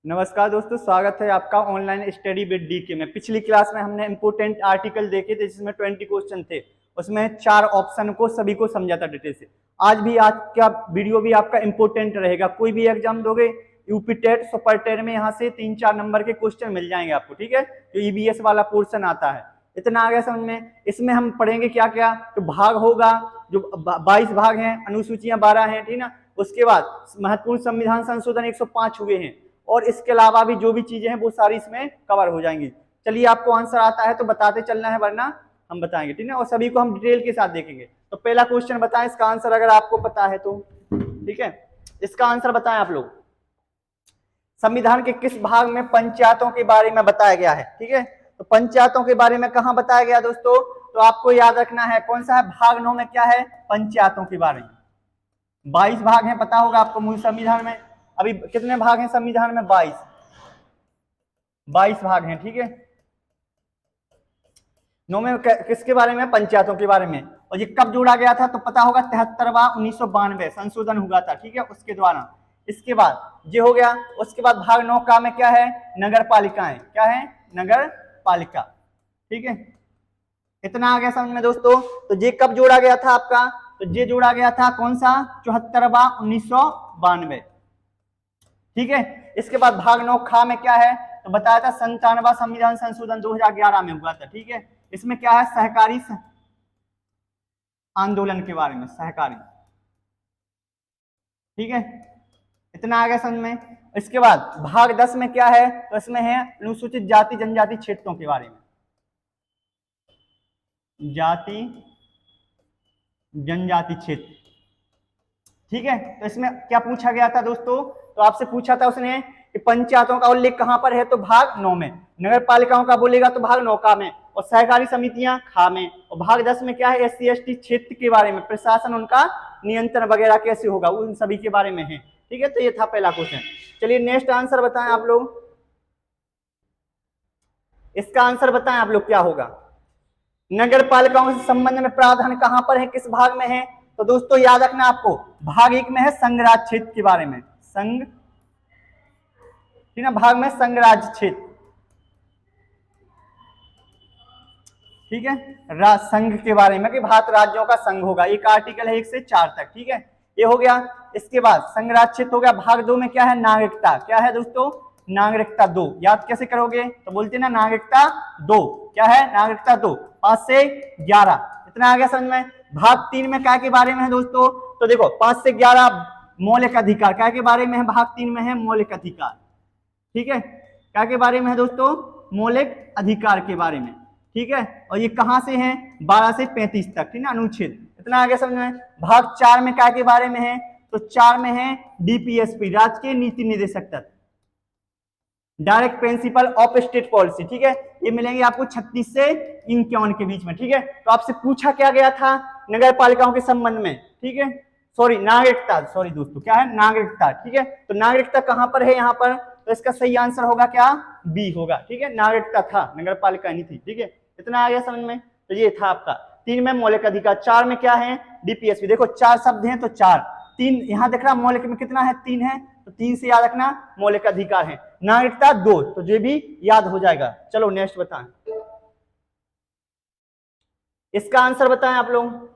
नमस्कार दोस्तों, स्वागत है आपका ऑनलाइन स्टडी विद डीके में। पिछली क्लास में हमने इंपोर्टेंट आर्टिकल देखे थे जिसमें 20 क्वेश्चन थे। उसमें 4 ऑप्शन को सभी को समझा था डिटेल से। आज का वीडियो भी आपका इंपोर्टेंट रहेगा। कोई भी एग्जाम दोगे, यूपी टेट, सुपर टेट में यहाँ से 3-4 नंबर के क्वेश्चन मिल जाएंगे आपको, ठीक है। जो ईबीएस वाला पोर्शन आता है, इतना आ गया समझ में। इसमें हम पढ़ेंगे क्या क्या, तो भाग होगा, जो 22 भाग हैं, अनुसूचियां 12 हैं, ठीक ना। उसके बाद महत्वपूर्ण संविधान संशोधन 105 हुए हैं, और इसके अलावा भी जो भी चीजें हैं वो सारी इसमें कवर हो जाएंगी। चलिए, आपको आंसर आता है तो बताते चलना है, वरना हम बताएंगे, ठीक है। और सभी को हम डिटेल के साथ देखेंगे। तो पहला क्वेश्चन बताएं, इसका आंसर अगर आपको पता है तो, ठीक है। इसका आंसर बताएं आप लोग। संविधान के किस भाग में पंचायतों के बारे में बताया गया है, ठीक है। तो पंचायतों के बारे में कहां बताया गया दोस्तों, तो आपको याद रखना है कौन सा है, भाग 9 में क्या है, पंचायतों के बारे में। 22 भाग हैं, पता होगा आपको मूल संविधान में। अभी कितने भाग हैं संविधान में, 22 भाग हैं, ठीक है। 9 में किसके बारे में, पंचायतों के बारे में। और ये कब जोड़ा गया था, तो पता होगा 73वां 1992 संशोधन हुआ था, ठीक है, उसके द्वारा। इसके बाद ये हो गया। उसके बाद भाग 9 का में क्या है, नगर पालिकाएं। क्या है, नगर पालिका, ठीक है। इतना आ गया समझ में दोस्तों। तो ये कब जोड़ा गया था आपका, तो ये जोड़ा गया था कौन सा, 74वां 1992, ठीक है। इसके बाद भाग 9 खा में क्या है, तो बताया था 97वां संविधान संशोधन 2011 में हुआ था, ठीक है। इसमें क्या है, सहकारी आंदोलन के बारे में, सहकारी, ठीक है। इतना आ गया समझ में। इसके बाद भाग 10 में क्या है, तो इसमें है अनुसूचित जाति जनजाति क्षेत्रों के बारे में, जाति जनजाति क्षेत्र, ठीक है। तो इसमें क्या पूछा गया था दोस्तों, तो आपसे पूछा था उसने कि पंचायतों का उल्लेख कहां पर है, तो भाग 9 में। नगर पालिकाओं का बोलेगा तो भाग 9 का में, और सहकारी समितियां खा में। और भाग 10 में क्या है, एससी एसटी क्षेत्र के बारे में, प्रशासन, उनका नियंत्रण वगैरह कैसे होगा, उन सभी के बारे में है, ठीक है। तो ये था पहला क्वेश्चन। चलिए नेक्स्ट आंसर बताएं आप लोग। इसका आंसर बताएं आप लोग क्या होगा। नगर पालिकाओं से संबंध में प्रावधान कहां पर है, किस भाग में है, तो दोस्तों याद रखना आपको, भाग 1 में है संघराज्य क्षेत्र के बारे में, संघ, ठीक है, भाग में संघराज्य क्षेत्र, ठीक है। संघ के बारे में कि भारत राज्यों का संघ होगा, एक आर्टिकल है 1 से 4 तक, ठीक है। ये हो गया। इसके बाद संघराज्य क्षेत्र हो गया। भाग 2 में क्या है, नागरिकता। क्या है दोस्तों, नागरिकता 2। याद कैसे करोगे, तो बोलते ना नागरिकता 2, क्या है, नागरिकता 2, 5 से 11। इतना आ गया समझ में। भाग 3 में क्या के बारे में है दोस्तों, तो देखो 5 से 11 मौलिक अधिकार। क्या के बारे में है, भाग 3 में है मौलिक अधिकार, ठीक है। क्या के बारे में है दोस्तों, मौलिक अधिकार के बारे में, ठीक है। और ये कहां से है, 12 से 35 तक, ठीक है, अनुच्छेद। इतना आगे समझ में। भाग 4 में क्या के बारे में है, तो 4 में है डीपीएसपी, राजकीय नीति निदेशक तत्व, direct principle of state policy, ठीक है। ये मिलेंगे आपको 36 से 51 के बीच में, ठीक है। तो आपसे पूछा क्या गया था, नगर पालिकाओं के संबंध में, ठीक है। सॉरी, नागरिकता, सॉरी दोस्तों, क्या है, नागरिकता, ठीक है। तो नागरिकता कहां पर है, यहाँ पर, तो इसका सही आंसर होगा क्या, बी होगा, ठीक है। नागरिकता था, नगर पालिका नहीं थी, ठीक है। इतना आ गया समझ में। तो ये था आपका 3 में मौलिक अधिकार, 4 में क्या है, डीपीएसपी। देखो 4 शब्द हैं तो 4, 3 यहां दिख रहा, मौलिक में कितना है, 3 है, तो 3 से याद रखना मौलिक अधिकार है। नागरिकता 2, तो ये भी याद हो जाएगा। चलो नेक्स्ट बताएं। इसका आंसर बताएं आप लोग।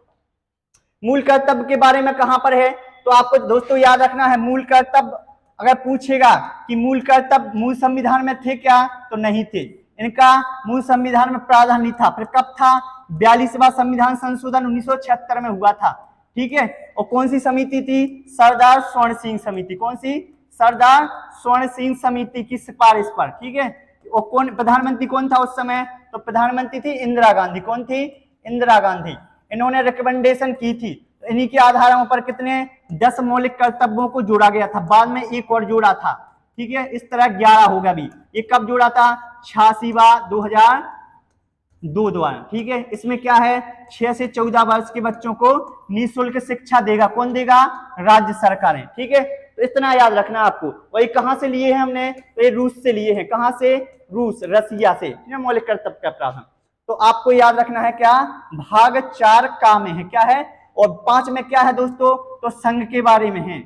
मूल कर्तव्य के बारे में कहां पर है, तो आपको दोस्तों याद रखना है, मूल कर्तव्य अगर पूछेगा कि मूल कर्तव्य मूल संविधान में थे क्या, तो नहीं थे, इनका मूल संविधान में प्रावधान नहीं था। फिर कब था, 42वां संविधान संशोधन 1976 में हुआ था, ठीक है। और कौन सी समिति थी, सरदार स्वर्ण सिंह समिति। कौन सी, सरदार स्वर्ण सिंह समिति की सिफारिश पर, ठीक है। और कौन प्रधानमंत्री कौन था उस समय, तो प्रधानमंत्री थी इंदिरा गांधी। कौन थी, इंदिरा गांधी। इन्होंने रिकमेंडेशन की थी, तो इन्हीं के आधारों पर कितने 10 मौलिक कर्तव्यों को जोड़ा गया था। बाद में एक और जोड़ा था, ठीक है। इस तरह 11 होगा अभी। ये कब जोड़ा था, 86वां 2002 द्वारा, ठीक है। इसमें क्या है, 6 से 14 वर्ष के बच्चों को निःशुल्क शिक्षा देगा। कौन देगा, राज्य सरकारें, ठीक है। तो इतना याद रखना आपको। वही कहां से लिए हैं हमने, तो ये रूस से लिए हैं। कहां से, रूस, रसिया से, मौलिक कर्तव्य का प्रावधान। तो आपको याद रखना है क्या, भाग 4 का में है, क्या है। और 5 में क्या है दोस्तों, तो संघ के बारे में है।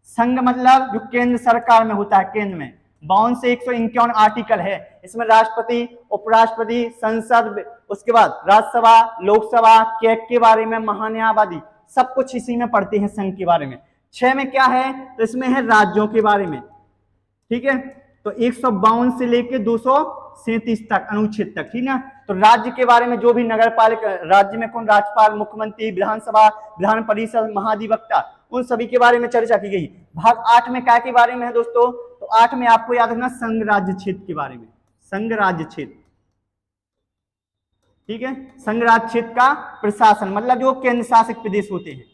संघ मतलब जो केंद्र सरकार में होता है, केंद्र में। 52 से 151 आर्टिकल है। इसमें राष्ट्रपति, उपराष्ट्रपति, संसद, उसके बाद राज्यसभा, लोकसभा, कैग के बारे में, महान्यायवादी, सब कुछ इसी में पढ़ते हैं संघ के बारे में। 6 में क्या है, तो इसमें है राज्यों के बारे में, ठीक है। तो 152 से लेके 237 तक अनुच्छेद तक, ठीक ना। तो राज्य के बारे में जो भी नगर पालिका, राज्य में कौन राज्यपाल, मुख्यमंत्री, विधानसभा, विधान परिषद, महाधिवक्ता, उन सभी के बारे में चर्चा की गई। भाग 8 में क्या के बारे में है दोस्तों, तो 8 में आपको याद रखना संघ राज्य क्षेत्र के बारे में, संघ राज्य क्षेत्र, ठीक है। संघ राज्य क्षेत्र का प्रशासन मतलब जो केंद्र शासित प्रदेश होते हैं,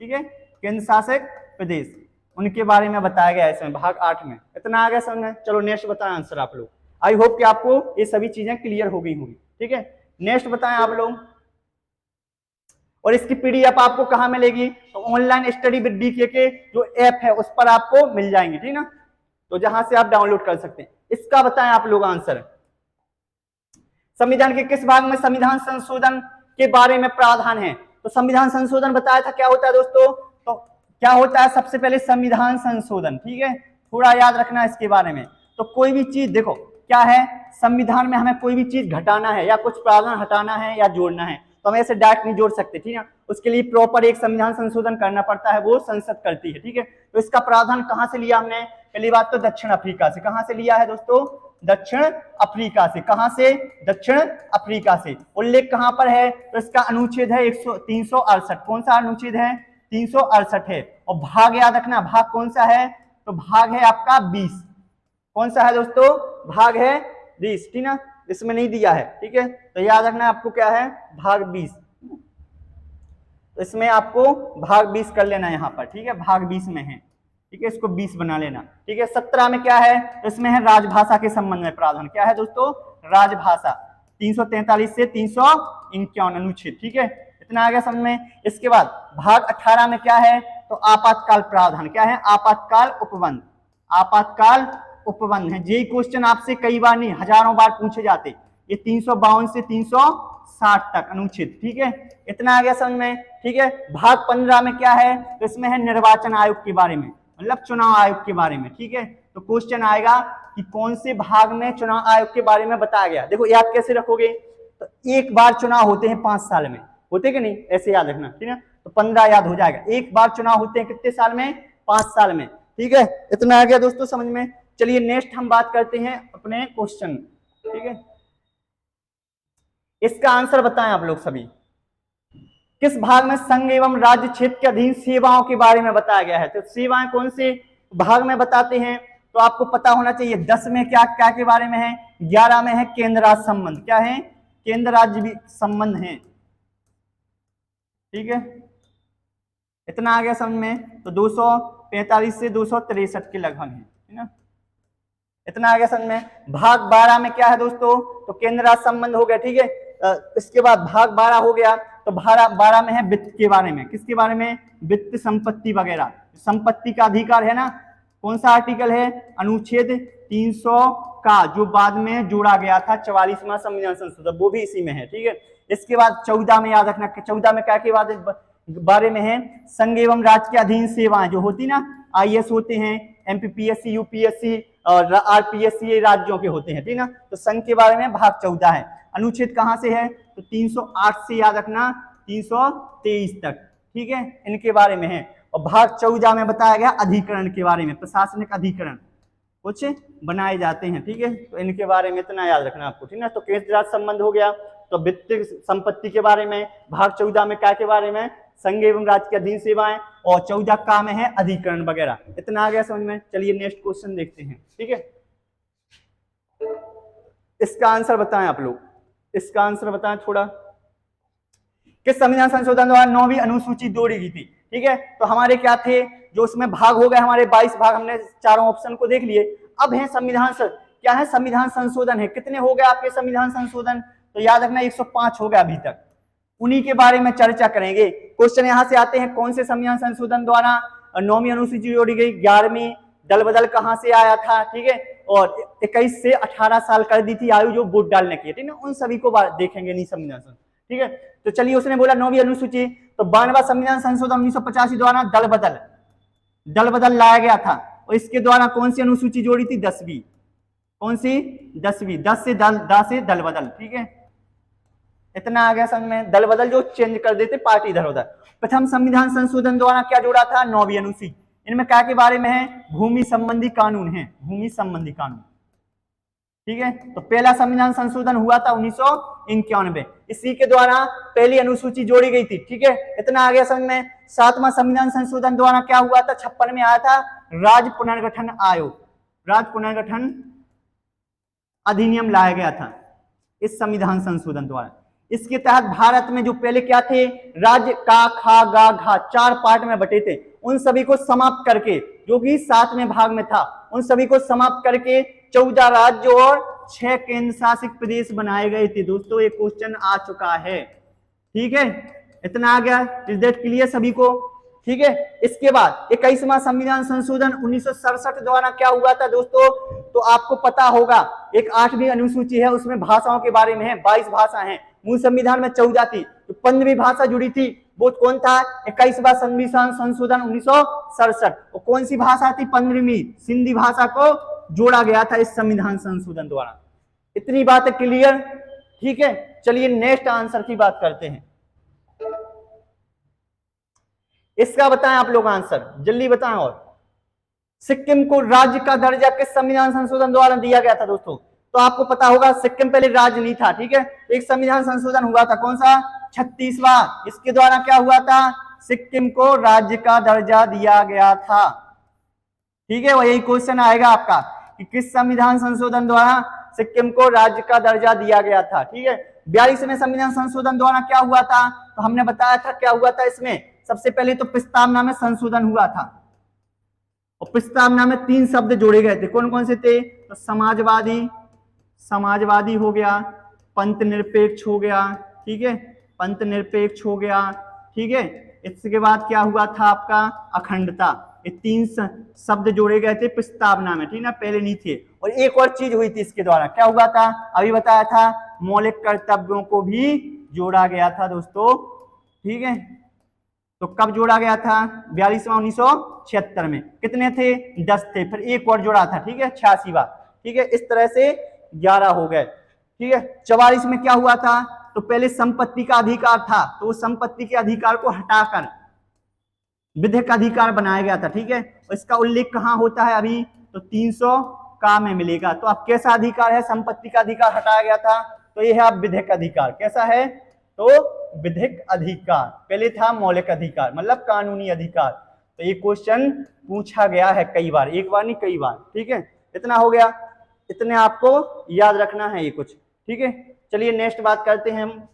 ठीक है, केंद्र शासित प्रदेश, उनके बारे में बताया गया है इसमें भाग 8 में। इतना आ गया समझ में। चलो नेक्स्ट बताएं आंसर आप लोग। आई होप कि आपको ये सभी चीजें क्लियर हो गई होंगी, ठीक है। नेक्स्ट बताएं आप लोग। और इसकी पीडीएफ आपको कहां मिलेगी, तो ऑनलाइन स्टडी विद बीके के जो ऐप है उस पर आपको मिल जाएंगे, ठीक ना, तो जहां से आप डाउनलोड कर सकते हैं। इसका बताएं आप लोग आंसर। संविधान के किस भाग में संविधान संशोधन के बारे में प्रावधान है, तो संविधान संशोधन बताया था क्या होता है दोस्तों, तो क्या होता है सबसे पहले संविधान संशोधन, ठीक है, थोड़ा याद रखना इसके बारे में। तो कोई भी चीज देखो क्या है, संविधान में हमें कोई भी चीज घटाना है या कुछ प्रावधान हटाना है या जोड़ना है तो हम ऐसे डायरेक्ट नहीं जोड़ सकते, ठीक है। उसके लिए प्रॉपर एक संविधान संशोधन करना पड़ता है, वो संसद करती है, ठीक है। तो इसका प्रावधान कहां से लिया हमने, पहली बात तो दक्षिण अफ्रीका से। कहां से लिया है दोस्तों, दक्षिण अफ्रीका से। कहां से, दक्षिण अफ्रीका से। उल्लेख कहां पर है, तो इसका अनुच्छेद है 368। कौन सा अनुच्छेद है, 368 है। और भाग याद रखना, भाग कौन सा है, तो भाग है आपका 20। कौन सा है दोस्तों, भाग है 20, ठीक ना, इसमें नहीं दिया है, ठीक है। तो याद रखना आपको क्या है, भाग 20, तो इसमें आपको भाग 20 कर लेना यहाँ पर, ठीक है, भाग 20 में है, ठीक है, इसको 20 बना लेना, ठीक है। 17 में क्या है, तो इसमें है राजभाषा के संबंध में प्रावधान। क्या है दोस्तों, राजभाषा, 343 से 351 अनुच्छेद, ठीक है। इतना आ गया समझ में। इसके बाद भाग 18 में क्या है, तो आपातकाल प्रावधान। क्या है, आपातकाल उपबंध। आपातकाल उपबंध है। यही क्वेश्चन आपसे कई बार नहीं हजारों बार पूछे जाते। ये 352 से 360 तक अनुच्छेद, ठीक है। इतना आ गया समझ में, ठीक है। भाग 15 में क्या है, तो इसमें है निर्वाचन आयोग के बारे में, मतलब चुनाव आयोग के बारे में, ठीक है। तो क्वेश्चन आएगा कि कौन से भाग में चुनाव आयोग के बारे में बताया गया। देखो याद कैसे रखोगे, तो एक बार चुनाव होते हैं 5 साल में, होते कि नहीं, ऐसे याद रखना, ठीक है। तो 15 याद हो जाएगा। एक बार चुनाव होते हैं कितने साल में, 5 साल में, ठीक है। इतना आ गया दोस्तों समझ में। चलिए नेक्स्ट हम बात करते हैं अपने क्वेश्चन, ठीक है। इसका आंसर बताएं आप लोग सभी। किस भाग में संघ एवं राज्य क्षेत्र के अधीन सेवाओं के बारे में बताया गया है, तो सेवाएं कौन से भाग में बताते हैं, तो आपको पता होना चाहिए। 10 में क्या क्या के बारे में है, 11 में है केंद्र राज्य संबंध। क्या है, केंद्र राज्य भी संबंध है, ठीक है। इतना आ गया समझ में। तो 245 से 263 के लगभग है, ठीक है। इतना आ गया समझ में। भाग 12 में क्या है दोस्तों, तो केंद्र राज्य संबंध हो गया, ठीक है। इसके बाद भाग 12 हो गया, तो 12 में है वित्त के बारे में। किसके बारे में, वित्त, संपत्ति वगैरह। संपत्ति का अधिकार है ना, कौन सा आर्टिकल है, अनुच्छेद 300 का, जो बाद में जोड़ा गया था 44वां संविधान संशोधन, वो भी इसी में है, ठीक है। इसके बाद 14 में याद रखना, 14 में क्या के बारे में है, संघ एवं राज्य के अधीन सेवाएं जो होती ना, IAS होते हैं, MPPSC, UPSC और RPSC राज्यों के होते हैं, ठीक ना। तो संघ के बारे में भाग 14 है। अनुच्छेद कहां से है, तो 308 से याद रखना 323 तक, ठीक है, इनके बारे में है। और भाग 14 में बताया गया अधिकरण के बारे में, प्रशासनिक अधिकरण कुछ बनाए जाते हैं, ठीक है। तो इनके बारे में इतना याद रखना आपको, ठीक है। तो केंद्र राज्य संबंध हो गया, तो वित्त संपत्ति के बारे में। भाग 14 में क्या के बारे में, संघ एवं राज्य के अधीन सेवाएं। और 14 का में है अधिकरण वगैरह। इतना आ गया समझ में। चलिए नेक्स्ट क्वेश्चन देखते हैं, ठीक है। इसका आंसर बताएं आप लोग, इसका आंसर बताएं थोड़ा। किस संविधान संशोधन द्वारा 9वीं अनुसूची जोड़ी गई थी, ठीक है। तो हमारे क्या थे, जो उसमें भाग हो गए हमारे 22 भाग, हमने चारों ऑप्शन को देख लिए। अब है संविधान क्या है, संविधान संशोधन है। कितने हो गए आपके संविधान संशोधन, तो याद रखना 105 हो गया अभी तक। उन्हीं के बारे में चर्चा करेंगे। क्वेश्चन यहां से आते हैं, कौन से संविधान संशोधन द्वारा 9वीं अनुसूची जोड़ी गई, 11वीं, दल बदल कहां से आया था, ठीक है। और 21 से 18 साल कर दी थी आयु जो वोट डालने की, ठीक है। उन सभी को देखेंगे नहीं संविधान, ठीक है। तो चलिए उसने बोला 9वीं अनुसूची, तो 92वां संविधान संशोधन 1985 द्वारा दल बदल लाया गया था। और इसके द्वारा कौन सी अनुसूची जोड़ी थी? 10वीं। कौन सी? 10वीं। 10 से दल, दा से दल बदल, ठीक है। इतना आ गया समझ में? दल बदल जो चेंज कर देते पार्टी इधर उधर। प्रथम संविधान संशोधन द्वारा क्या जोड़ा था? 9वीं अनुसूची। इनमें क्या के बारे में है? भूमि संबंधी कानून है, भूमि संबंधी कानून, ठीक है। तो पहला संविधान संशोधन हुआ था 1991, इसी के द्वारा पहली अनुसूची जोड़ी गई थी, ठीक है। इतना आ गया समझ में? 7वां संविधान संशोधन द्वारा क्या हुआ था? 56 में आया था राज्य पुनर्गठन आयोग, राज्य पुनर्गठन अधिनियम लाया गया था इस संविधान संशोधन द्वारा। इसके तहत भारत में जो पहले क्या थे? राज्य का, खा, गा, घा 4 पार्ट में बटे थे, उन सभी को समाप्त करके, जो कि 7वें भाग में था, उन सभी को समाप्त करके 14 राज्य और 6 केंद्र शासित प्रदेश बनाए गए थे। दोस्तों ये क्वेश्चन आ चुका है, ठीक है। इतना आ गया, इज दैट क्लियर सभी को? ठीक है। इसके बाद 21वां संविधान संशोधन 1967 द्वारा क्या हुआ था दोस्तों? तो आपको पता होगा, एक 8वीं अनुसूची है, उसमें भाषाओं के बारे में है, 22 भाषा है। मूल संविधान में 14 थी, तो 15वीं भाषा जुड़ी थी, वो कौन था? 21वां संविधान संशोधन 1967। और कौन सी भाषा थी? 15वीं सिंधी भाषा को जोड़ा गया था इस संविधान संशोधन द्वारा। इतनी बात है क्लियर, ठीक है। चलिए नेक्स्ट आंसर की बात करते हैं। इसका बताएं आप लोग आंसर, जल्दी बताएं। और सिक्किम को राज्य का दर्जा किस संविधान संशोधन द्वारा दिया गया था दोस्तों? तो आपको पता होगा सिक्किम पहले राज्य नहीं था, ठीक है। एक संविधान संशोधन हुआ था, कौन सा? 36वां। इसके द्वारा क्या हुआ था? सिक्किम को राज्य का दर्जा दिया गया था, ठीक है। वही क्वेश्चन आएगा आपका कि किस संविधान संशोधन द्वारा सिक्किम को राज्य का दर्जा दिया गया था, ठीक है। 42वें संविधान संशोधन द्वारा क्या हुआ था? तो हमने बताया था क्या हुआ था इसमें। सबसे पहले तो प्रस्तावना में संशोधन हुआ था, और प्रस्तावना में 3 शब्द जोड़े गए थे। कौन कौन से थे? तो समाजवादी, समाजवादी हो गया, पंथ निरपेक्ष हो गया, ठीक है, पंथ निरपेक्ष हो गया, ठीक है। इसके बाद क्या हुआ था आपका? अखंडता। ये 3 शब्द जोड़े गए थे प्रस्तावना में, ठीक ना, पहले नहीं थे। और एक और चीज हुई थी इसके द्वारा, क्या हुआ था? अभी बताया था, मौलिक कर्तव्यों को भी जोड़ा गया था दोस्तों, ठीक है। तो कब जोड़ा गया था? 42वां 1976 में। कितने थे? 10 थे, फिर एक और जोड़ा था, ठीक है, 86वां, ठीक है। इस तरह से 11 हो गए, ठीक है। 44 में क्या हुआ था? तो पहले संपत्ति का अधिकार था, तो उस संपत्ति के अधिकार को हटाकर विधिक अधिकार बनाया गया था, ठीक है। और इसका उल्लेख कहाँ होता है अभी? तो 300 का में मिलेगा। तो अब कैसा अधिकार है? संपत्ति का अधिकार हटाया गया था, तो यह है अब विधिक अधिकार। कैसा है? तो विधिक अधिकार। पहले था मौलिक अधिकार, मतलब कानूनी अधिकार। तो ये क्वेश्चन पूछा गया है कई बार, एक बार नहीं कई बार, ठीक है। इतना हो गया, इतने आपको याद रखना है ये कुछ, ठीक है। चलिए नेक्स्ट बात करते हैं हम।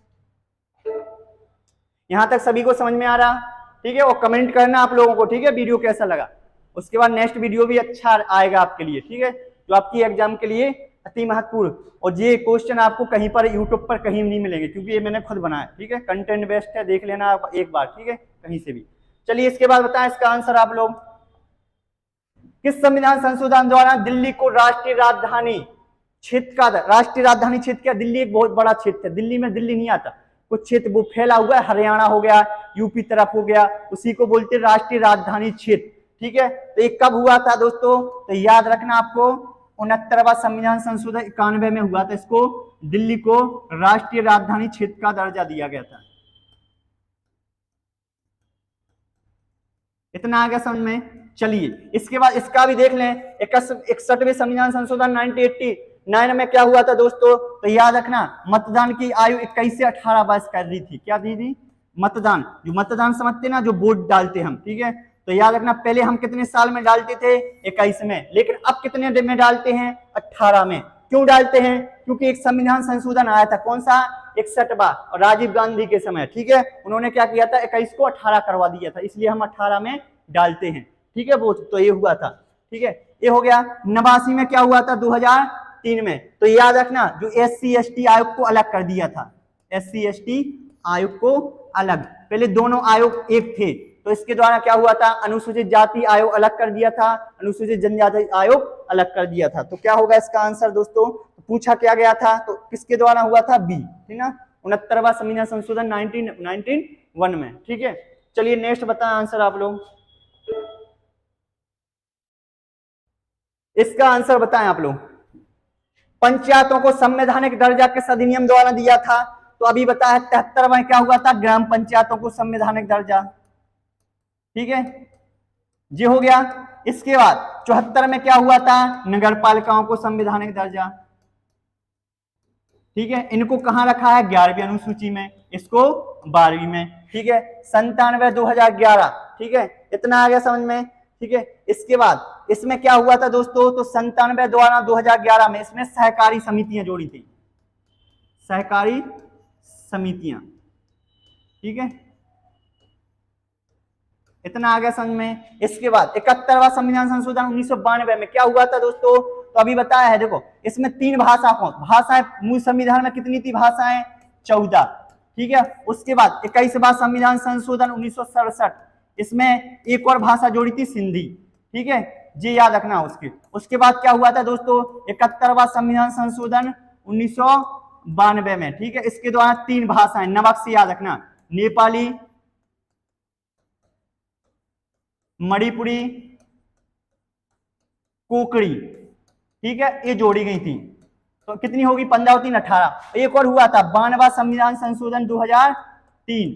यहां तक सभी को समझ में आ रहा, ठीक है। और कमेंट करना आप लोगों को, ठीक है, वीडियो कैसा लगा। उसके बाद नेक्स्ट वीडियो भी अच्छा आएगा आपके लिए, ठीक है, जो आपकी एग्जाम के लिए अति महत्वपूर्ण। और ये क्वेश्चन आपको कहीं पर यूट्यूब पर कहीं नहीं मिलेंगे, क्योंकि ये मैंने खुद बनाया, ठीक है। कंटेंट बेस्ट है, देख लेना आप एक बार, ठीक है, कहीं से भी। चलिए इसके बाद बताएं इसका आंसर आप लोग। किस संविधान संशोधन द्वारा दिल्ली को राष्ट्रीय राजधानी क्षेत्र का, राष्ट्रीय राजधानी क्षेत्र क्या? दिल्ली एक बहुत बड़ा क्षेत्र है, दिल्ली में दिल्ली नहीं आता, कुछ क्षेत्र वो फैला हुआ है, हरियाणा हो गया, यूपी तरफ हो गया, उसी को बोलते हैं राष्ट्रीय राजधानी क्षेत्र, ठीक है। तो ये कब हुआ था दोस्तों? तो याद रखना आपको, 69वां संविधान संशोधन 91 में हुआ था। इसको दिल्ली को राष्ट्रीय राजधानी क्षेत्र का दर्जा दिया गया था। इतना आ गया समझ में? चलिए इसके बाद इसका भी देख लें। 61वें संविधान संशोधन 1989 में क्या हुआ था दोस्तों? तो याद रखना, मतदान की आयु 21 से 18 वर्ष कर दी थी। क्या दी थी? मतदान, जो मतदान समझते ना, जो वोट डालते हम, ठीक है। तो याद रखना, पहले हम कितने साल में डालते थे? 21 में, लेकिन अब कितने में डालते हैं? 18 में। क्यों डालते हैं? क्योंकि एक संविधान संशोधन आया था, कौन सा? 61वां, और राजीव गांधी के समय, ठीक है। उन्होंने क्या किया था? 21 को 18 करवा दिया था, इसलिए हम 18 में डालते हैं, ठीक है। वो तो ये हुआ था, ठीक है, ये हो गया। 89 में क्या हुआ था? 2003 में। तो याद रखना, जो SC/ST आयोग को अलग कर दिया था, SC/ST आयोग को अलग, पहले दोनों आयोग एक थे, तो इसके द्वारा क्या हुआ था? अनुसूचित जाति आयोग अलग कर दिया था, अनुसूचित जनजाति आयोग अलग कर दिया था। तो क्या होगा इसका आंसर दोस्तों? तो पूछा क्या गया था, तो किसके द्वारा हुआ था? बी, ठीक ना, 69वां संविधान संशोधन 1991 में, ठीक है। चलिए नेक्स्ट बताएं आंसर आप लोग। इसका आंसर बताएं आप लोग। पंचायतों को संवैधानिक दर्जा किस अधिनियम द्वारा दिया था? तो अभी बताया 73 में क्या हुआ था, ग्राम पंचायतों को संवैधानिक दर्जा। ठीक है, ये हो गया। इसके बाद 74 में क्या हुआ था, नगर पालिकाओं को संवैधानिक दर्जा। ठीक है, इनको कहां रखा है, 11वीं अनुसूची में, इसको 12वीं में। ठीक है, 97 2011। ठीक है, इतना आ गया समझ में। ठीक है, इसके बाद इसमें क्या हुआ था दोस्तों, तो 97 द्वारा 2011 में इसमें सहकारी समितियां जोड़ी थी, सहकारी समितियां। ठीक है, इतना आ गया समझ में। इसके बाद 71वां संविधान संशोधन 1992 में क्या हुआ था दोस्तों, तो अभी बताया है, देखो इसमें 3 भाषाएं मूल संविधान में कितनी थी भाषाएं, 14। ठीक है, उसके बाद 21वां संविधान संशोधन 1967, इसमें एक और भाषा जोड़ी थी, सिंधी। ठीक है, ये याद रखना उसके बाद क्या हुआ था दोस्तों, 71वां संविधान संशोधन 1992 में। ठीक है, इसके द्वारा 3 भाषाएं, नमक से याद रखना, नेपाली, मणिपुरी, कोकड़ी। ठीक है, ये जोड़ी गई थी। तो कितनी होगी, 15 और 3 18। एक और हुआ था 92वां संविधान संशोधन 2003।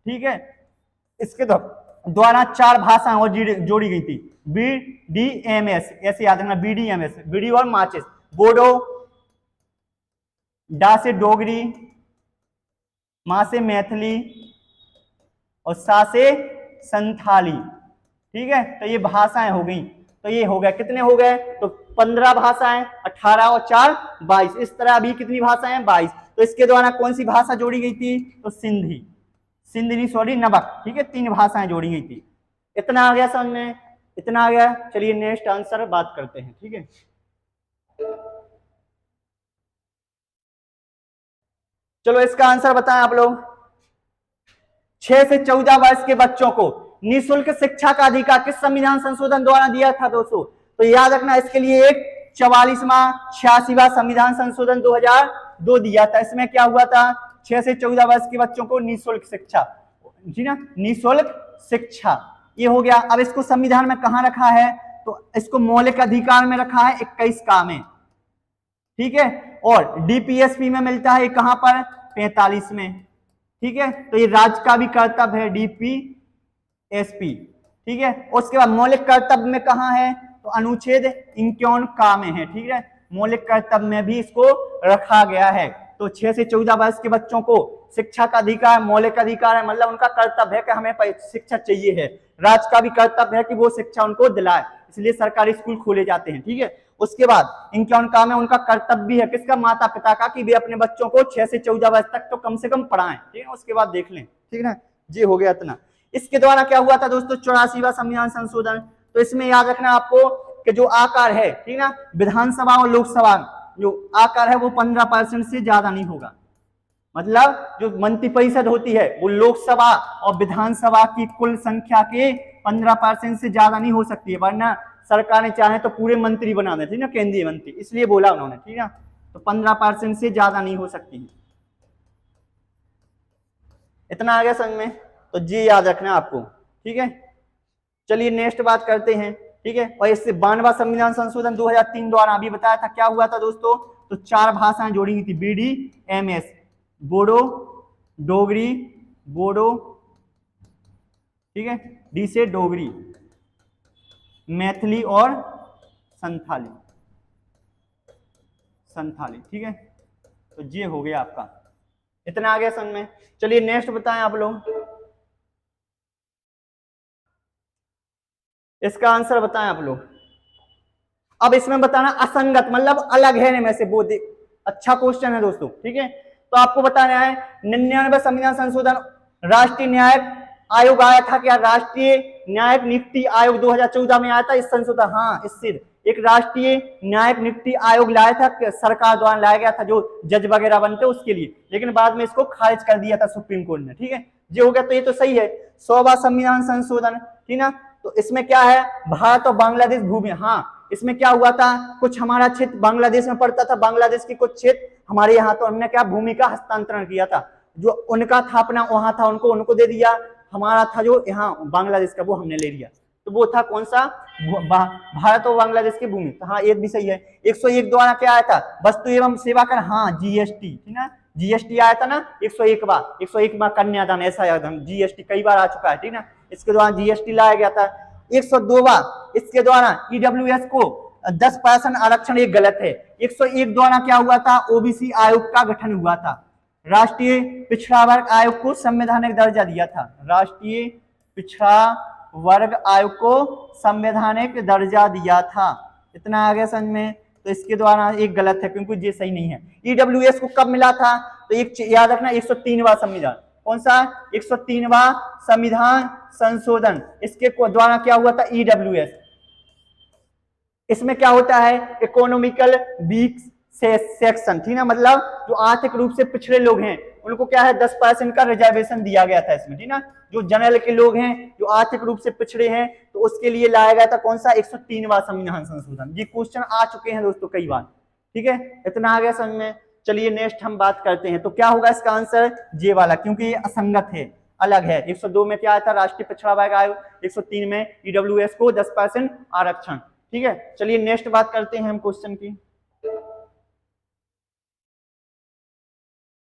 ठीक है, इसके द्वारा 4 भाषाएं और जोड़ी गई थी, BDMS, ऐसे याद रखना, BDMS, बीडी और माचिस, बोडो, डा से डोगरी, मां से मैथिली और सा से संथाली। ठीक है, तो ये भाषाएं हो गई। तो ये हो गया, कितने हो गए, तो 15 भाषाएं, 18 और 4 22। इस तरह अभी कितनी भाषाएं, 22। तो इसके द्वारा कौन सी भाषा जोड़ी गई थी, तो सिंधी सॉरी नमक। ठीक है, 3 भाषाएं जोड़ी गई थी। इतना आ गया समझ में, इतना आ गया। चलिए नेक्स्ट आंसर बात करते हैं। ठीक है, चलो इसका आंसर बताएं आप लोग। 6 से 14 वर्ष के बच्चों को निःशुल्क शिक्षा का अधिकार किस संविधान संशोधन द्वारा दिया था दोस्तों, तो याद रखना, इसके लिए एक 44वां 86वां संविधान संशोधन 2002 दिया था। इसमें क्या हुआ था, 6 से 14 वर्ष के बच्चों को निःशुल्क शिक्षा, जी ना, निःशुल्क शिक्षा, ये हो गया। अब इसको संविधान में कहां रखा है, तो इसको मौलिक अधिकार में रखा है 21 का में। ठीक है, और डीपीएसपी में मिलता है कहां पर, 45 में। ठीक है, तो ये राज्य का भी कर्तव्य है, डीपीएसपी। ठीक है, उसके बाद मौलिक कर्तव्य में कहां है, तो अनुच्छेद 51 का में है। ठीक है, मौलिक कर्तव्य में भी इसको रखा गया है। तो 6 से 14 वर्ष के बच्चों को शिक्षा का अधिकार, मौलिक अधिकार है, मतलब उनका कर्तव्य है कि हमें शिक्षा चाहिए है। राज्य का भी कर्तव्य है कि वो शिक्षा उनको दिलाए, इसलिए सरकारी स्कूल खोले जाते हैं। ठीक है, उसके बाद 51 का में उनका कर्तव्य भी है, किसका, माता पिता का, कि वे अपने बच्चों को 6 से 14 वर्ष तक तो कम से कम पढ़ाएं। ठीक है, उसके बाद देख लें। ठीक है ना, ये हो गया इतना। इसके द्वारा क्या हुआ था दोस्तों, 84वां संविधान संशोधन। तो इसमें याद रखना आपको कि जो आकार है, ठीक ना, विधानसभा और लोकसभा जो आकार है वो 15% से ज्यादा नहीं होगा। मतलब जो मंत्रिपरिषद होती है वो लोकसभा और विधानसभा की कुल संख्या के 15% से ज्यादा नहीं हो सकती है, वरना सरकार ने चाहे तो पूरे मंत्री बना देती ना, केंद्रीय मंत्री, इसलिए बोला उन्होंने। ठीक है, तो 15% से ज्यादा नहीं हो सकती है। इतना आ गया समझ में, तो जी याद रखना आपको। ठीक है, चलिए नेक्स्ट बात करते हैं। ठीक है, और इससे 92वां संविधान संशोधन 2003 द्वारा अभी बताया था, क्या हुआ था दोस्तों, तो 4 भाषाएं जोड़ी गई थी, BDMS, बोडो, डोगरी, बोडो, ठीक है, डी से डोगरी, मैथिली और संथाली। ठीक है, तो ये हो गया आपका। इतना आ गया समझ में। चलिए नेक्स्ट बताएं आप लोग, इसका आंसर बताएं आप लोग। अब इसमें बताना असंगत मतलब अलग है में से वो, अच्छा क्वेश्चन है दोस्तों। ठीक है, तो आपको बताना है 99 संविधान संशोधन राष्ट्रीय न्यायिक आयोग आया था क्या, राष्ट्रीय न्यायिक नियुक्ति आयोग 2014 में आया था इस संशोधन, हाँ, इससे एक राष्ट्रीय न्यायिक नियुक्ति आयोग लाया था, सरकार द्वारा लाया गया था, जो जज वगैरह बनते उसके लिए, लेकिन बाद में इसको खारिज कर दिया था सुप्रीम कोर्ट ने। ठीक है, ये हो गया, तो ये तो सही है। 100वां संविधान संशोधन, ठीक ना, तो इसमें क्या है, भारत और बांग्लादेश भूमि, हाँ, इसमें क्या हुआ था, कुछ हमारा क्षेत्र बांग्लादेश में पड़ता था, बांग्लादेश की कुछ क्षेत्र हमारे यहाँ, तो हमने क्या भूमि का हस्तांतरण किया था, जो उनका था अपना वहां था उनको दे दिया, हमारा था जो यहाँ बांग्लादेश का वो हमने ले लिया। तो वो था कौन सा, भारत और बांग्लादेश की भूमि। तो हाँ एक भी सही है। 101 द्वारा क्या आया था, वस्तु एवं सेवा कर, हाँ जीएसटी, ठीक ना, जीएसटी आया था ना 101वां कन्यादान, ऐसा याद हम, जीएसटी कई बार आ चुका है, ठीक ना, इसके द्वारा जीएसटी लाया गया था। 102वां, इसके द्वारा ईडब्ल्यूएस को 10% आरक्षण, ये गलत है। 101 द्वारा क्या हुआ था, ओबीसी आयोग का गठन हुआ था, राष्ट्रीय पिछड़ा वर्ग आयोग को संवैधानिक दर्जा दिया था, राष्ट्रीय पिछड़ा वर्ग आयोग को संवैधानिक दर्जा दिया था। इतना आगे समझ में। तो इसके द्वारा एक गलत है क्योंकि ये सही नहीं है। ईडब्ल्यूएस को कब मिला था, तो एक याद रखना 103वां संविधान, कौन सा, 103वां संविधान संशोधन, इसके द्वारा क्या हुआ था, ईडब्ल्यूएस। इसमें क्या होता है, इकोनॉमिकल वीक सेक्शन, ठीक ना, मतलब जो आर्थिक रूप से पिछड़े लोग हैं उनको क्या है 10% का रिजर्वेशन दिया गया था इसमें, ठीक ना, जो जनरल के लोग हैं जो आर्थिक रूप से पिछड़े हैं तो उसके लिए लाया गया था कौन सा, 103वां संविधान संशोधन। ये क्वेश्चन आ चुके हैं दोस्तों कई बार, ठीक है, इतना आ गया समझ में। चलिए नेक्स्ट हम बात करते हैं, तो क्या होगा इसका आंसर, जे वाला, क्योंकि ये असंगत है, अलग है। 102 में क्या आया था, राष्ट्रीय पिछड़ा वर्ग आयोग, 103 में ईडब्ल्यूएस को 10% आरक्षण, ठीक है। चलिए नेक्स्ट बात करते हैं हम क्वेश्चन की,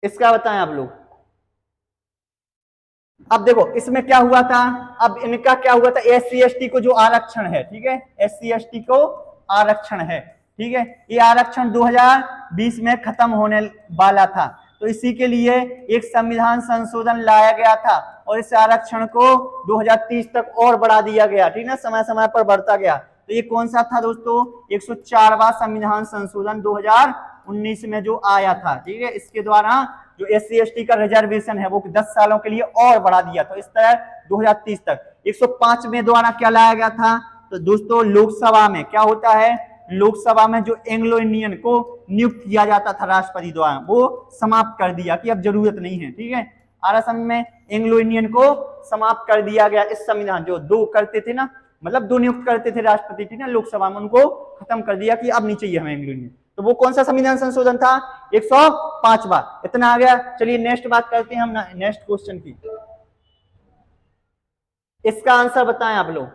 इसका बताएं आप लोग। अब देखो इसमें क्या हुआ था, अब इनका क्या हुआ था, एससी एसटी को जो आरक्षण है, ठीक है, एससी एसटी को आरक्षण है, ठीक है, ये आरक्षण 2020 में खत्म होने वाला था, तो इसी के लिए एक संविधान संशोधन लाया गया था और इस आरक्षण को 2030 तक और बढ़ा दिया गया, ठीक है, समय समय पर बढ़ता गया। तो ये कौन सा था दोस्तों, 104वां संविधान संशोधन 2019 में जो आया था, ठीक है, इसके द्वारा जो एससी एसटी का रिजर्वेशन है वो 10 सालों के लिए और बढ़ा दिया, तो इस तरह 2030 तक। 105 में द्वारा क्या लाया गया था, तो दोस्तों लोकसभा में क्या होता है, लोकसभा में जो एंग्लो इंडियन को नियुक्त किया जाता था राष्ट्रपति द्वारा वो समाप्त कर दिया कि अब जरूरत नहीं है, ठीक है, आरक्षण में एंग्लो इंडियन को समाप्त कर दिया गया। इस संविधान जो दो करते थे ना, मतलब दो नियुक्त करते थे राष्ट्रपति, ठीक ना, लोकसभा में, उनको खत्म कर दिया कि अब नहीं चाहिए हमें एंग्लो इंडियन। तो वो कौन सा संविधान संशोधन था, 105वां। इतना आ गया। चलिए नेक्स्ट बात करते हैं हम नेक्स्ट क्वेश्चन की, इसका आंसर बताएं आप लोग।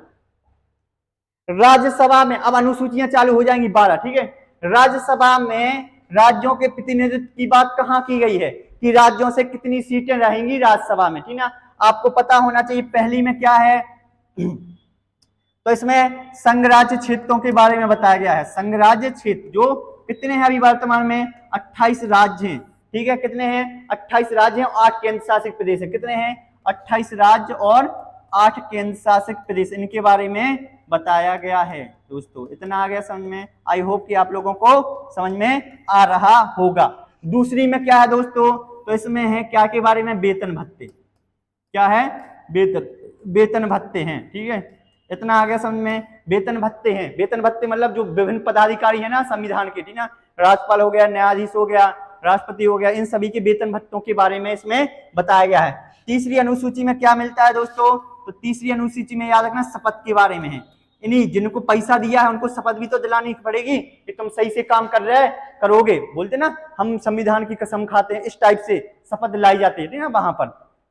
राज्यसभा में अब अनुसूचियां चालू हो जाएंगी 12, ठीक है, राज्यसभा में राज्यों के प्रतिनिधित्व की बात कहां की गई है कि राज्यों से कितनी सीटें रहेंगी राज्यसभा में, ठीक ना, आपको पता होना चाहिए। पहली में क्या है, तो इसमें संघ राज्य क्षेत्रों के बारे में बताया गया है। संघ राज्य क्षेत्र जो कितने हैं अभी वर्तमान में, 28 राज्य हैं, ठीक है, कितने हैं, 28 राज्य हैं और 8 केंद्र शासित प्रदेश है। कितने हैं, 28 राज्य और 8 केंद्र शासित प्रदेश, इनके बारे में बताया गया है दोस्तों। इतना आ गया समझ में, आई होप कि आप लोगों को समझ में आ रहा होगा। दूसरी में क्या है दोस्तों, तो इसमें है क्या के बारे में, वेतन भत्ते, क्या है, वेतन भत्ते हैं, ठीक है, इतना आ गया समझ में। वेतन भत्ते हैं, वेतन भत्ते मतलब जो विभिन्न पदाधिकारी है ना संविधान के, ठीक ना, राज्यपाल हो गया, न्यायाधीश हो गया, राष्ट्रपति हो गया, इन सभी के वेतन भत्तों के बारे में इसमें बताया गया है। तीसरी अनुसूची में क्या मिलता है दोस्तों, तो तीसरी अनुसूची में याद रखना शपथ के बारे में है। इन्हीं जिनको पैसा दिया है उनको शपथ भी तो दिलानी पड़ेगी कि तुम सही से काम कर रहे करोगे, बोलते ना हम संविधान की कसम खाते हैं, इस टाइप से शपथ दिलाई जाती है, ठीक ना, वहां पर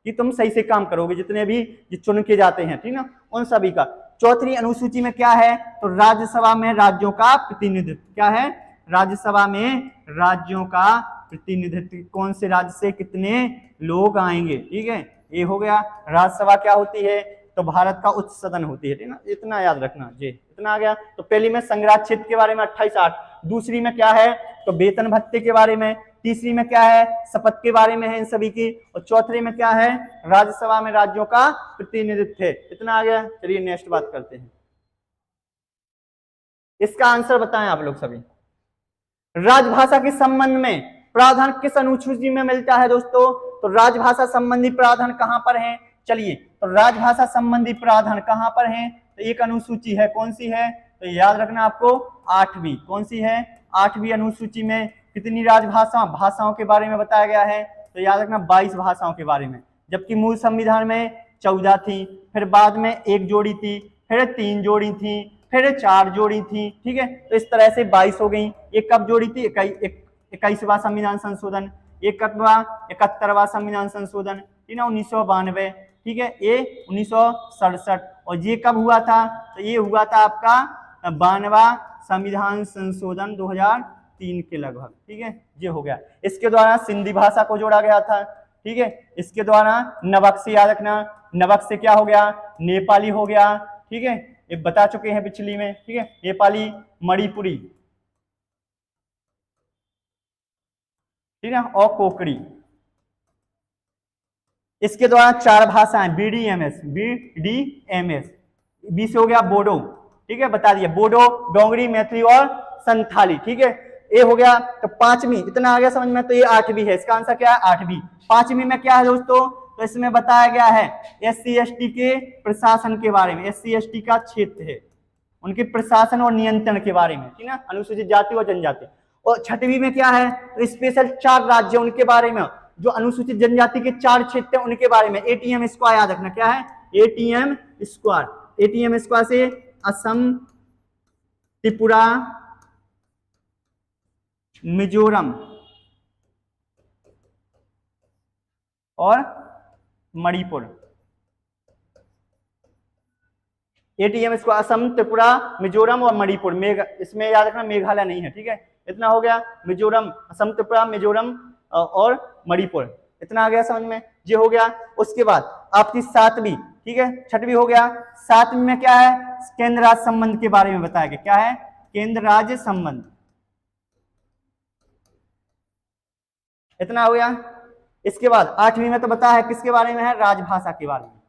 कि तुम सही से काम करोगे, जितने भी चुन के जाते हैं, ठीक ना, उन सभी का। चौथी अनुसूची में क्या है, तो राज्यसभा में राज्यों का प्रतिनिधित्व, क्या है, राज्यसभा में राज्यों का प्रतिनिधित्व, कौन से राज्य से कितने लोग आएंगे, ठीक है, ये हो गया। राज्यसभा क्या होती है, तो भारत का उच्च सदन होती है, ठीक ना, इतना याद रखना जी, इतना आ गया। तो पहली में संघराज क्षेत्र के बारे में 28-8, दूसरी में क्या है, तो वेतन भत्ते के बारे में, तीसरी में क्या है, शपथ के बारे में है इन सभी की, और चौथी में क्या है, राज्यसभा में राज्यों का प्रतिनिधित्व है। इतना आ गया। चलिए नेक्स्ट बात करते हैं, इसका आंसर बताएं आप लोग सभी। राजभाषा के संबंध में प्रावधान किस अनुसूची में मिलता है दोस्तों, तो राजभाषा संबंधी प्रावधान कहां पर है, चलिए, तो राजभाषा संबंधी प्रावधान कहां पर है, तो एक अनुसूची है, कौन सी है, तो याद रखना आपको 8वीं, कौन सी है, 8वीं अनुसूची में कितनी भाषाओं के बारे में बताया गया है, तो याद रखना 22 भाषाओं के बारे में, जबकि मूल संविधान में 14 थी, फिर बाद में 1 जोड़ी थी, फिर 3 जोड़ी थी, फिर 4 जोड़ी थी, ठीक है, तो इस तरह से 22 हो गई। एक कब जोड़ी थी, 21वां संविधान संशोधन, एक कब 71वां संविधान संशोधन, 1992, ठीक है, ये 1967, और ये कब हुआ था? तो ये हुआ था आपका 92वां संविधान संशोधन 2003 के लगभग, ठीक है, ये हो गया। इसके द्वारा सिंधी भाषा को जोड़ा गया था, ठीक है। इसके द्वारा नवक से याद रखना, नवक से क्या हो गया? नेपाली हो गया, ठीक है, ये बता चुके हैं पिछली में, ठीक है। नेपाली, मणिपुरी, ठीक है, और कोकड़ी। इसके द्वारा 4 भाषाएं, BDMS, बी से हो गया बोडो, ठीक है, बता दिया, बोडो, डोंगरी, मैथिली और संथाली, ठीक है। ये हो गया। तो 5वीं, इतना आ गया समझ में? तो ये 8वीं है, इसका आंसर क्या है? 8वीं। 5वीं में क्या है दोस्तों? तो इसमें बताया गया है SC/ST के प्रशासन के बारे में। SC/ST का क्षेत्र है, उनके प्रशासन और नियंत्रण के बारे में, ठीक है, अनुसूचित जाति और जनजाति। और 6वीं में क्या है? तो स्पेशल 4 राज्य उनके बारे में, जो अनुसूचित जनजाति के 4 क्षेत्र हैं उनके बारे में। ATM स्क्वायर याद रखना, क्या है? ATM square. ATM स्क्वायर से असम, त्रिपुरा, मिजोरम और मणिपुर। ATM स्क्वायर असम, त्रिपुरा, मिजोरम और मणिपुर। इसमें याद रखना मेघालय नहीं है, ठीक है। इतना हो गया, मिजोरम, असम, त्रिपुरा, मिजोरम और मणिपुर। इतना आ गया समझ में? ये हो गया। उसके बाद आपकी 7वीं, ठीक है, 6वीं हो गया। 7वीं में क्या है? केंद्र राज्य संबंध के बारे में बताया गया। क्या है? केंद्र राज्य संबंध। इतना हो गया। इसके बाद 8वीं में तो बताया है किसके बारे में है? राजभाषा के बारे में,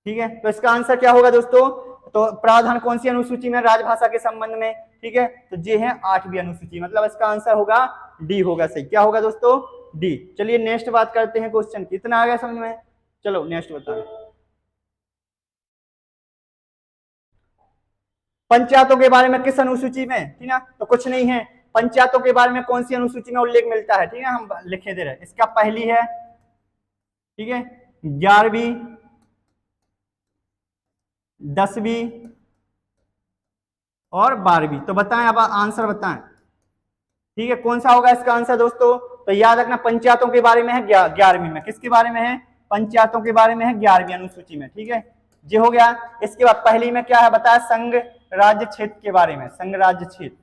ठीक है। तो इसका आंसर क्या होगा दोस्तों? तो प्रावधान कौन सी अनुसूची में? राजभाषा के संबंध में, ठीक है। तो ये है 8वीं अनुसूची, मतलब इसका आंसर होगा डी होगा सही। क्या होगा दोस्तों? डी। चलिए नेक्स्ट बात करते हैं क्वेश्चन की। इतना आ गया समझ में? चलो नेक्स्ट बताएं। पंचायतों के बारे में किस अनुसूची में? ठीक है, तो कुछ नहीं है। पंचायतों के बारे में कौन सी अनुसूची में उल्लेख मिलता है? ठीक है, हम लिखे दे रहे हैं। इसका पहली है, ठीक है, 11वीं, 10वीं और 12वीं। तो बताएं, अब आंसर बताएं, ठीक है, कौन सा होगा इसका आंसर दोस्तों? तो याद रखना पंचायतों के बारे में है 11वीं में। किसके बारे में है? पंचायतों के बारे में है 11वीं अनुसूची में, ठीक है। ये हो गया। इसके बाद पहली में क्या है बताया? संघ राज्य क्षेत्र के बारे में, संघ राज्य क्षेत्र,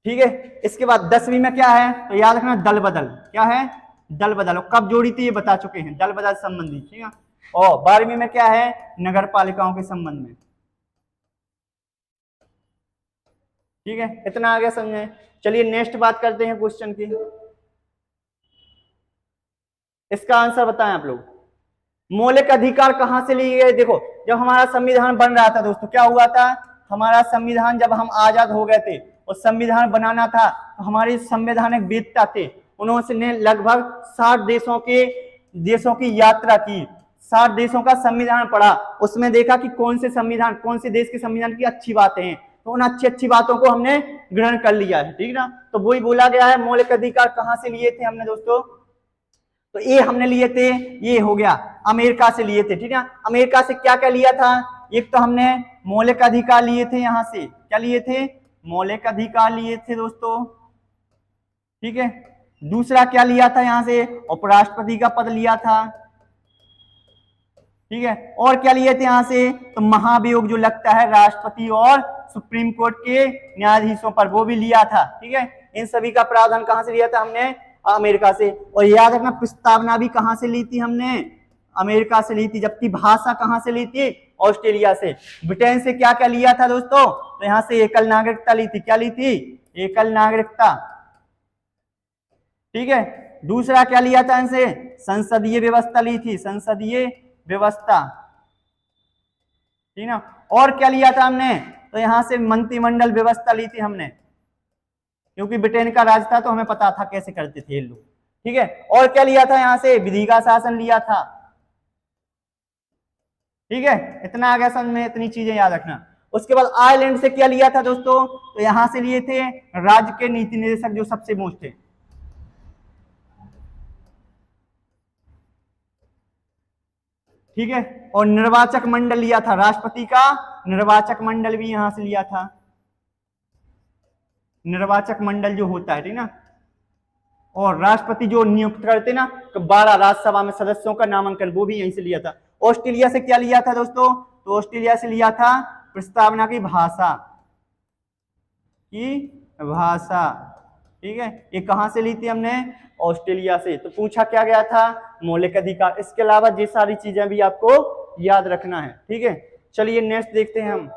ठीक है। इसके बाद 10वीं में क्या है? तो याद रखना दल बदल। क्या है? दल बदल। और कब जोड़ी थी ये बता चुके हैं, दल बदल संबंधी, ठीक है। और 12वीं में क्या है? नगर पालिकाओं के संबंध में, ठीक है। इतना आ गया समझे? चलिए नेक्स्ट बात करते हैं क्वेश्चन की। इसका आंसर बताएं आप लोग। मौलिक अधिकार कहां से लिए गए? देखो, जब हमारा संविधान बन रहा था दोस्तों, क्या हुआ था? हमारा संविधान, जब हम आजाद हो गए थे और संविधान बनाना था, तो हमारे संवैधानिक वेत्ता थे, उन्होंने लगभग 60 देशों की यात्रा की, 60 देशों का संविधान पढ़ा। उसमें देखा कि कौन से संविधान, कौन से देश के संविधान की अच्छी बातें हैं, तो उन अच्छी बातों को हमने ग्रहण कर लिया है, ठीक ना। तो वही बोला गया है। मौलिक अधिकार कहां से लिए थे हमने दोस्तों? तो ये हमने लिए थे, ये हो गया अमेरिका से लिए थे, ठीक है। अमेरिका से क्या क्या लिया था? एक तो हमने मौलिक अधिकार लिए थे, यहां से क्या लिए थे? मौलिक अधिकार लिए थे दोस्तों, ठीक है। दूसरा क्या लिया था? यहां से उपराष्ट्रपति का पद लिया था, ठीक है। और क्या लिए थे यहां से? तो महाभियोग जो लगता है राष्ट्रपति और सुप्रीम कोर्ट के न्यायाधीशों पर, वो भी लिया था, ठीक है। इन सभी का प्रावधान कहां से लिया था हमने? अमेरिका से। और याद रखना प्रस्तावना भी कहां से ली थी हमने? अमेरिका से ली थी। जबकि भाषा कहां से ली थी? ऑस्ट्रेलिया से। ब्रिटेन से क्या क्या लिया था दोस्तों? तो यहां से एकल नागरिकता ली थी। क्या ली थी? एकल नागरिकता, ठीक है। दूसरा क्या लिया था इनसे? संसदीय व्यवस्था ली थी, संसदीय व्यवस्था, ठीक ना। और क्या लिया था हमने? तो यहां से मंत्रिमंडल व्यवस्था ली थी हमने, क्योंकि ब्रिटेन का राज था तो हमें पता था कैसे करते थे ये लोग, ठीक है। और क्या लिया था? यहां से विधि का शासन लिया था, ठीक है। इतना आ गया समझ में? इतनी चीजें याद रखना। उसके बाद आयरलैंड से क्या लिया था दोस्तों? तो यहां से लिए थे राज्य के नीति निर्देशक, जो सबसे मोस्ट थे, ठीक है। और निर्वाचक मंडल लिया था, राष्ट्रपति का निर्वाचक मंडल भी यहां से लिया था, निर्वाचक मंडल जो होता है, ठीक ना। और राष्ट्रपति जो नियुक्त करते ना, 12 राज्यसभा में सदस्यों का नामांकन, वो भी यहीं से लिया था। ऑस्ट्रेलिया से क्या लिया था दोस्तों? तो ऑस्ट्रेलिया से लिया था प्रस्तावना की भाषा, ठीक है। ये कहां से ली थी हमने? ऑस्ट्रेलिया से। तो पूछा क्या गया था? मौलिक अधिकार। इसके अलावा ये सारी चीजें भी आपको याद रखना है, ठीक है। चलिए नेक्स्ट देखते हैं हम।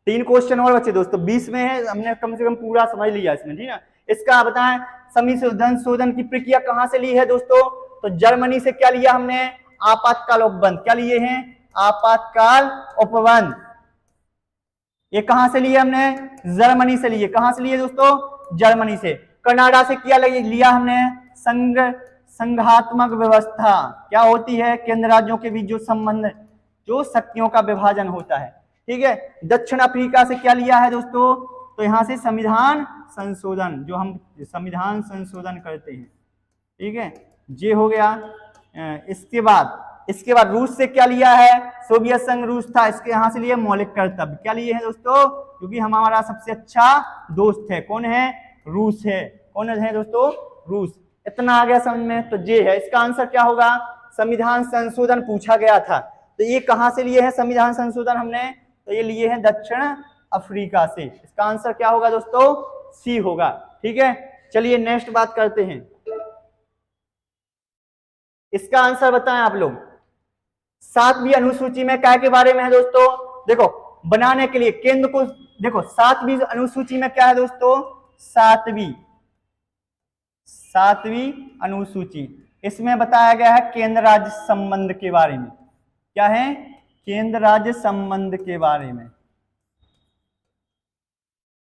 3 क्वेश्चन और बचे दोस्तों, 20 में है, हमने कम से कम पूरा समझ लिया इसमें, ठीक है। इसका बताएं, संशोधन की प्रक्रिया कहां से ली है दोस्तों? तो जर्मनी से क्या लिया हमने? आपातकाल उपबंध। क्या लिए हैं? आपातकाल उपबंध। ये कहां से लिए हमने? जर्मनी से लिए। कहां से लिए दोस्तों? जर्मनी से। कनाडा से क्या लिया हमने? संघात्मक व्यवस्था। क्या होती है? केंद्र राज्यों के बीच जो संबंध, जो शक्तियों का विभाजन होता है, ठीक है। दक्षिण अफ्रीका से क्या लिया है दोस्तों? तो यहां से संविधान संशोधन, जो हम संविधान संशोधन करते हैं, ठीक है, ये हो गया। इसके बाद रूस से क्या लिया है? सोवियत संघ रूस था, इसके यहां से लिए मौलिक कर्तव्य। क्या लिए हैं दोस्तों? क्योंकि हमारा सबसे अच्छा दोस्त है। कौन है? रूस है। कौन है दोस्तों? रूस। इतना आ गया समझ में? तो ये है, इसका आंसर क्या होगा? संविधान संशोधन पूछा गया था। तो ये कहां से लिए हैं संविधान संशोधन हमने? तो ये लिए हैं दक्षिण अफ्रीका से। इसका आंसर क्या होगा दोस्तों? सी होगा, ठीक है। चलिए नेक्स्ट बात करते हैं। इसका आंसर बताएं आप लोग। 7वीं अनुसूची में क्या के बारे में है दोस्तों? देखो, बनाने के लिए केंद्र को देखो, 7वीं अनुसूची में क्या है दोस्तों? 7वीं अनुसूची, इसमें बताया गया है केंद्र राज्य संबंध के बारे में। क्या है? केंद्र राज्य संबंध के बारे में,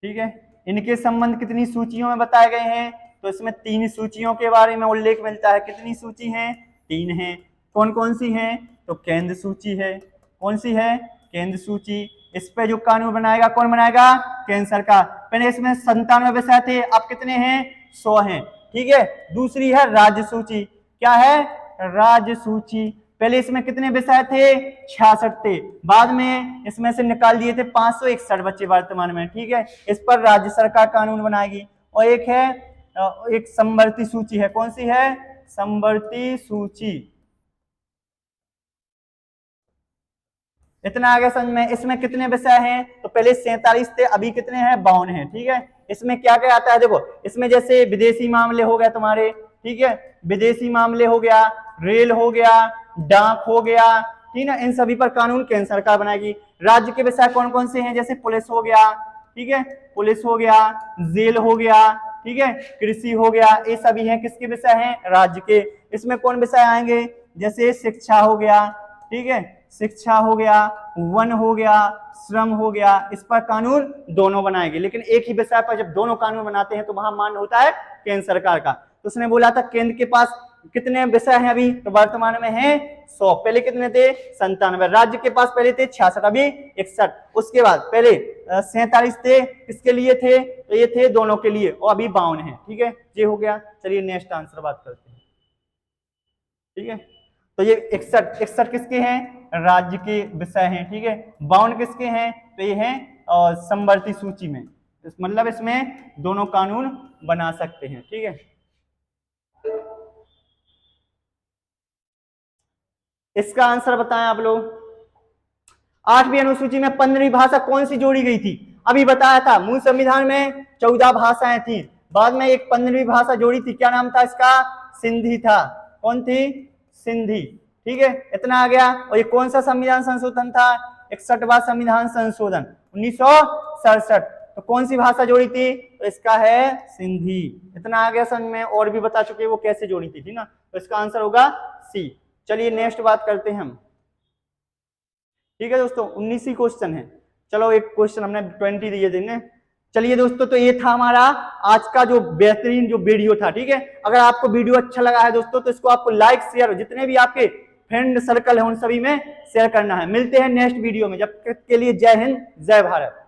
ठीक है। इनके संबंध कितनी सूचियों में बताए गए हैं? तो इसमें 3 सूचियों के बारे में उल्लेख मिलता है। कितनी सूची हैं? 3 हैं। कौन कौन सी हैं? तो केंद्र सूची है। कौन सी है? केंद्र सूची। इस पे जो कानून बनाएगा, कौन बनाएगा? केंद्र सरकार। पहले इसमें 97 विषय थे, अब कितने हैं? 100 हैं, ठीक है। दूसरी है राज्य सूची। क्या है? राज्य सूची। पहले इसमें कितने विषय थे? 66 थे, बाद में इसमें से निकाल दिए थे 561 बच्चे वर्तमान में, ठीक है। इस पर राज्य सरकार कानून बनाएगी। और एक है एक समवर्ती सूची है। कौन सी है? समवर्ती सूची। इतना आगे समझ में? इसमें कितने विषय हैं? तो पहले 47 थे, अभी कितने हैं? 52 हैं, ठीक है। इसमें क्या क्या आता है? देखो, इसमें जैसे विदेशी मामले हो गए तुम्हारे, ठीक है, विदेशी मामले हो गया, रेल हो गया, डाक हो गया, ठीक है। इन सभी पर कानून केंद्र सरकार बनाएगी। राज्य के विषय कौन कौन से हैं? जैसे पुलिस हो गया, ठीक है, पुलिस हो गया, जेल हो गया, ठीक है, कृषि हो गया, ये सभी हैं किसके विषय हैं? राज्य के। इसमें कौन विषय आएंगे? जैसे शिक्षा हो गया, ठीक है, शिक्षा हो गया, वन हो गया, श्रम हो गया। इस पर कानून दोनों बनाएंगे, लेकिन एक ही विषय पर जब दोनों कानून बनाते हैं तो वहां मान्य होता है केंद्र सरकार का। तो उसने बोला था केंद्र के पास कितने विषय हैं अभी? तो वर्तमान में है 100। पहले कितने थे? 97। राज्य के पास पहले थे 66, अभी 61। उसके बाद पहले 47 थे, किसके लिए थे? तो ये थे दोनों के लिए, और अभी 52 है, ठीक है। ये हो गया। चलिए नेक्स्ट आंसर बात करते हैं, ठीक है। तो ये 61 किसके हैं? राज्य के विषय हैं, ठीक है। 52 किसके हैं? तो ये हैं समवर्ती सूची में, मतलब इसमें दोनों कानून बना सकते हैं, ठीक है। इसका आंसर बताएं आप लोग। 8वीं अनुसूची में 15वीं भाषा कौन सी जोड़ी गई थी? अभी बताया था, मूल संविधान में 14 भाषाएं थी, बाद में एक 15वीं भाषा जोड़ी थी। क्या नाम था इसका? सिंधी था। कौन थी? सिंधी, ठीक है। इतना आ गया। और ये कौन सा संविधान संशोधन था? 61वां संविधान संशोधन 1967। तो कौन सी भाषा जोड़ी थी? तो इसका है सिंधी। इतना आ गया समझ में? और भी बता चुके वो कैसे जोड़ी थी, ठीक ना। तो इसका आंसर होगा सी। चलिए नेक्स्ट बात करते हैं हम, ठीक है दोस्तों। 19 क्वेश्चन है। चलो एक क्वेश्चन हमने 20 दिए थे। चलिए दोस्तों, तो ये था हमारा आज का जो बेहतरीन जो वीडियो था, ठीक है। अगर आपको वीडियो अच्छा लगा है दोस्तों, तो इसको आपको लाइक शेयर, जितने भी आपके फ्रेंड सर्कल है उन सभी में शेयर करना है। मिलते हैं नेक्स्ट वीडियो में, जब तक के लिए जय हिंद, जय भारत।